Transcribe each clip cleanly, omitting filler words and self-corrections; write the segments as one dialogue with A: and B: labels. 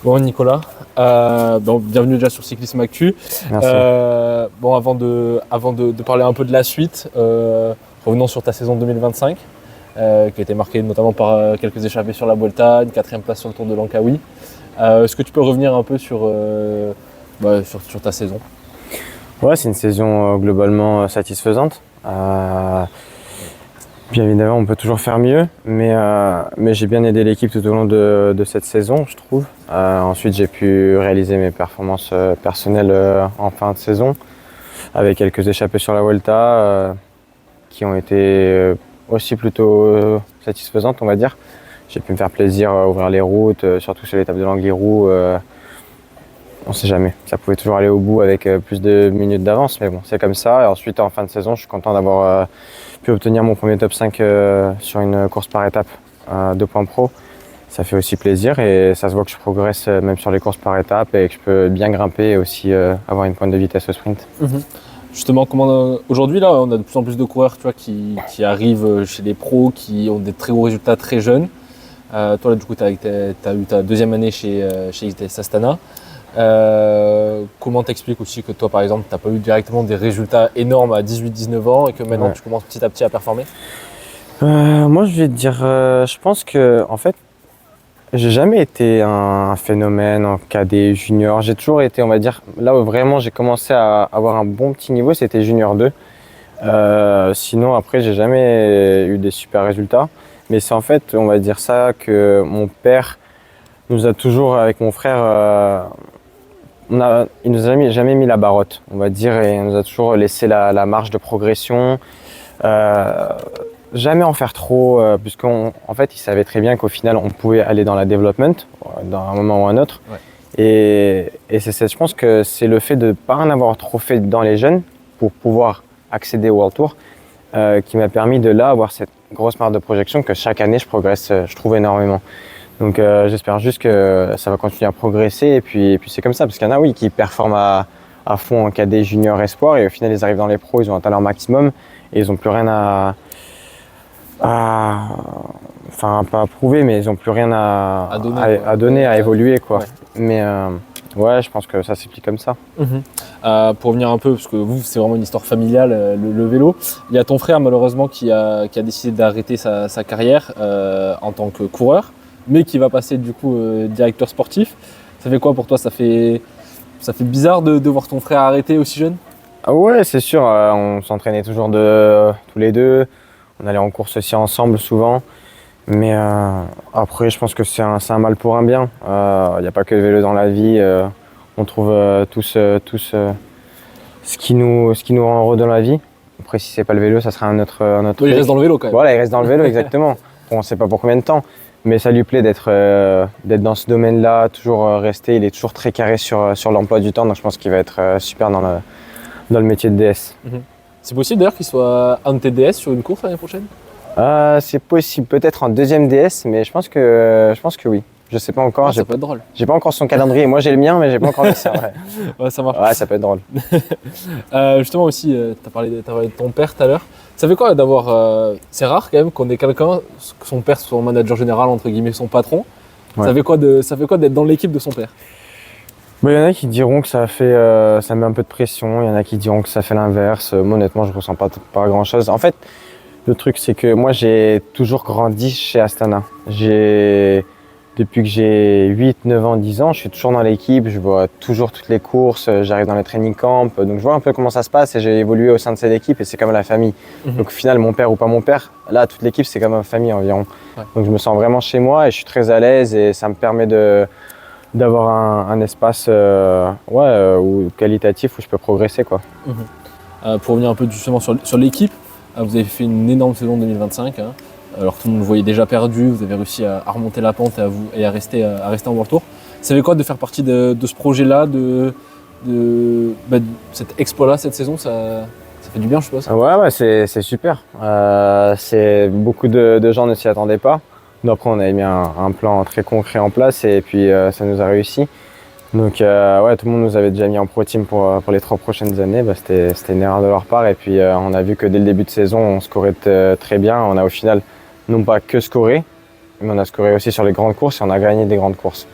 A: Bon Nicolas, bienvenue déjà sur Cyclisme Actu.
B: Merci.
A: Avant de parler un peu de la suite, revenons sur ta saison 2025, qui a été marquée notamment par quelques échappées sur la Vuelta, une 4e place sur le Tour de Langkawi. Est-ce que tu peux revenir un peu sur ta saison?
B: Ouais, c'est une saison globalement satisfaisante. Bien évidemment, on peut toujours faire mieux, mais j'ai bien aidé l'équipe tout au long de cette saison, je trouve. Ensuite, j'ai pu réaliser mes performances personnelles en fin de saison, avec quelques échappées sur la Vuelta qui ont été aussi plutôt satisfaisantes, on va dire. J'ai pu me faire plaisir, ouvrir les routes, surtout sur l'étape de l'Angliru. On ne sait jamais, ça pouvait toujours aller au bout avec plus de minutes d'avance, mais bon, c'est comme ça. Et ensuite, en fin de saison, je suis content d'avoir pu obtenir mon premier top 5 sur une course par étape de Point Pro. Ça fait aussi plaisir et ça se voit que je progresse même sur les courses par étape et que je peux bien grimper et aussi avoir une pointe de vitesse au sprint.
A: Justement, aujourd'hui, là, on a de plus en plus de coureurs qui arrivent chez les pros, qui ont des très gros résultats très jeunes. Toi, là, du coup, tu as eu ta 2e année chez XTS Astana. Comment t'expliques aussi que toi, par exemple, tu n'as pas eu directement des résultats énormes à 18-19 ans et que maintenant tu commences petit à petit à performer?
B: Moi, je vais te dire, je pense que en fait, j'ai jamais été un phénomène en cadet junior. J'ai toujours été, on va dire, là où vraiment j'ai commencé à avoir un bon petit niveau, c'était junior 2. Sinon, après, j'ai jamais eu des super résultats. Mais c'est en fait, on va dire ça, que mon père nous a toujours, avec mon frère, il nous a jamais mis la barotte, on va dire, et il nous a toujours laissé la marge de progression. Jamais en faire trop, puisqu'en fait, il savait très bien qu'au final, on pouvait aller dans la development, dans un moment ou un autre.
A: Ouais.
B: Et je pense que c'est le fait de ne pas en avoir trop fait dans les jeunes pour pouvoir accéder au World Tour qui m'a permis de là avoir cette grosse marge de projection que chaque année, je progresse, je trouve énormément. Donc j'espère juste que ça va continuer à progresser et puis c'est comme ça, parce qu'il y en a qui performent à fond en cadet junior espoir et au final ils arrivent dans les pros, ils ont atteint leur maximum et ils n'ont plus rien enfin pas à prouver, mais ils n'ont plus rien à donner, à évoluer quoi.
A: Ouais.
B: Mais ouais, je pense que ça s'applique comme ça.
A: Pour revenir un peu, parce que vous, c'est vraiment une histoire familiale, le vélo. Il y a ton frère malheureusement qui a décidé d'arrêter sa carrière en tant que coureur, mais qui va passer du coup directeur sportif. Ça fait quoi pour toi? Ça fait bizarre de voir ton frère arrêter aussi jeune?
B: Ah ouais, c'est sûr, on s'entraînait toujours tous les deux, on allait en course aussi ensemble souvent, mais après je pense que c'est un mal pour un bien. Il n'y a pas que le vélo dans la vie, on trouve tous ce qui nous rend heureux dans la vie. Après si c'est pas le vélo, ça sera un autre
A: Il
B: truc.
A: reste dans le vélo quand même.
B: Voilà, il reste dans le vélo, exactement. Bon, on ne sait pas pour combien de temps. Mais ça lui plaît d'être dans ce domaine-là, toujours rester. Il est toujours très carré sur l'emploi du temps, donc je pense qu'il va être super dans le métier de DS.
A: C'est possible d'ailleurs qu'il soit un de tes DS sur une course l'année prochaine?
B: C'est possible, peut-être en 2e DS, mais je pense que oui. Je sais pas encore.
A: Ça peut être drôle.
B: J'ai pas encore son calendrier. Moi j'ai le mien, mais j'ai pas encore le sien. Ouais.
A: Ouais, ça marche.
B: Ouais, ça peut être drôle.
A: Justement aussi, tu as parlé de ton père tout à l'heure. Ça fait quoi d'avoir... c'est rare quand même qu'on ait quelqu'un, que son père soit son manager général, entre guillemets, son patron.
B: Ouais.
A: Ça fait quoi d'être dans l'équipe de son père?
B: Il y en a qui diront que ça met un peu de pression. Il y en a qui diront que ça fait l'inverse. Moi honnêtement, je ressens pas grand chose. En fait, le truc c'est que moi j'ai toujours grandi chez Astana. Depuis que j'ai 8, 9 ans, 10 ans, je suis toujours dans l'équipe, je vois toujours toutes les courses, j'arrive dans les training camps, donc je vois un peu comment ça se passe et j'ai évolué au sein de cette équipe et c'est comme la famille. Donc au final, mon père ou pas mon père, là, toute l'équipe, c'est comme ma famille environ.
A: Ouais.
B: Donc je me sens vraiment chez moi et je suis très à l'aise et ça me permet d'avoir un espace qualitatif où je peux progresser, quoi.
A: Pour revenir un peu justement sur l'équipe, vous avez fait une énorme saison 2025. Alors tout le monde le voyait déjà perdu, vous avez réussi à remonter la pente et à rester en World Tour. Ça fait quoi de faire partie de ce projet-là, de cet exploit-là cette saison? Ça fait du bien, je suppose.
B: Ouais, c'est super. Beaucoup de gens ne s'y attendaient pas. Donc après, on avait mis un plan très concret en place et puis ça nous a réussi. Donc tout le monde nous avait déjà mis en pro team pour les 3 prochaines années. C'était une erreur de leur part et puis on a vu que dès le début de saison, on scorait très bien. On a au final non pas que scoré, mais on a scoré aussi sur les grandes courses et on a gagné des grandes courses.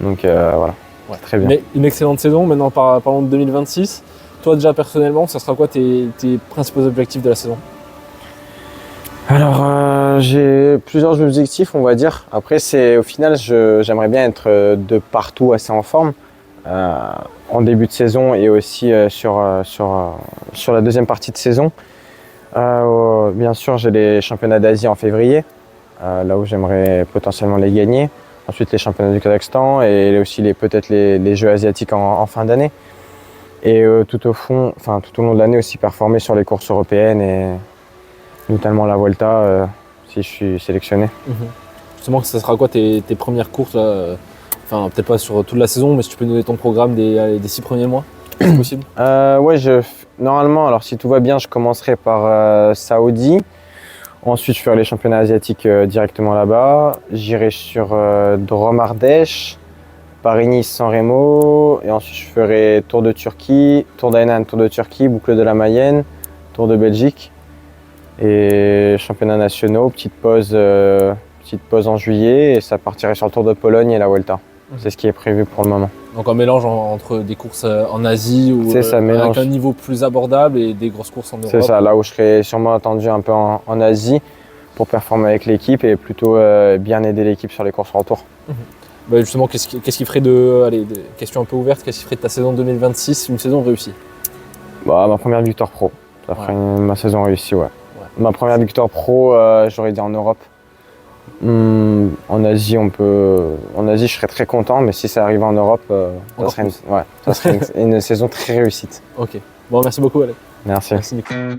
B: Donc voilà,
A: Ouais.
B: très bien.
A: Mais une excellente saison. Maintenant, parlons de 2026. Toi, déjà personnellement, ça sera quoi tes principaux objectifs de la saison?
B: Alors j'ai plusieurs objectifs, on va dire. Après, au final, j'aimerais bien être de partout assez en forme. En début de saison et aussi sur la deuxième partie de saison. Bien sûr, j'ai les championnats d'Asie en février, là où j'aimerais potentiellement les gagner. Ensuite, les championnats du Kazakhstan et aussi peut-être les Jeux asiatiques en fin d'année. Et tout au long de l'année aussi performer sur les courses européennes et notamment la Vuelta si je suis sélectionné.
A: Justement, ça sera quoi tes premières courses là, enfin, peut-être pas sur toute la saison, mais si tu peux nous donner ton programme des 6 premiers mois, c'est possible?
B: Ouais, normalement, alors si tout va bien, je commencerai par Saoudi. Ensuite, je ferai les championnats asiatiques directement là-bas. J'irai sur Drôme Ardèche, Paris-Nice-San Remo. Et ensuite, je ferai Tour de Turquie, Tour d'Hainan, Tour de Turquie, Boucle de la Mayenne, Tour de Belgique. Et championnats nationaux, petite pause en juillet. Et ça partirait sur le Tour de Pologne et la Vuelta. C'est ce qui est prévu pour le moment.
A: Donc un mélange entre des courses en Asie ou
B: C'est ça,
A: avec un niveau plus abordable et des grosses courses en Europe.
B: C'est ça, là où je serais sûrement attendu un peu en Asie pour performer avec l'équipe et plutôt bien aider l'équipe sur les courses retour.
A: Bah justement, qu'est-ce qui ferait des questions un peu ouvertes, qu'est-ce qui ferait de ta saison 2026 une saison réussie?
B: Ma première victoire pro, ça ferait ma saison réussie, ouais. Ma première victoire pro, j'aurais dit en Europe. En Asie, je serais très content, mais si ça arrive en Europe, ça serait une saison très réussite.
A: Ok. Bon, merci beaucoup, Alex.
B: Merci.
A: Merci, Nicolas.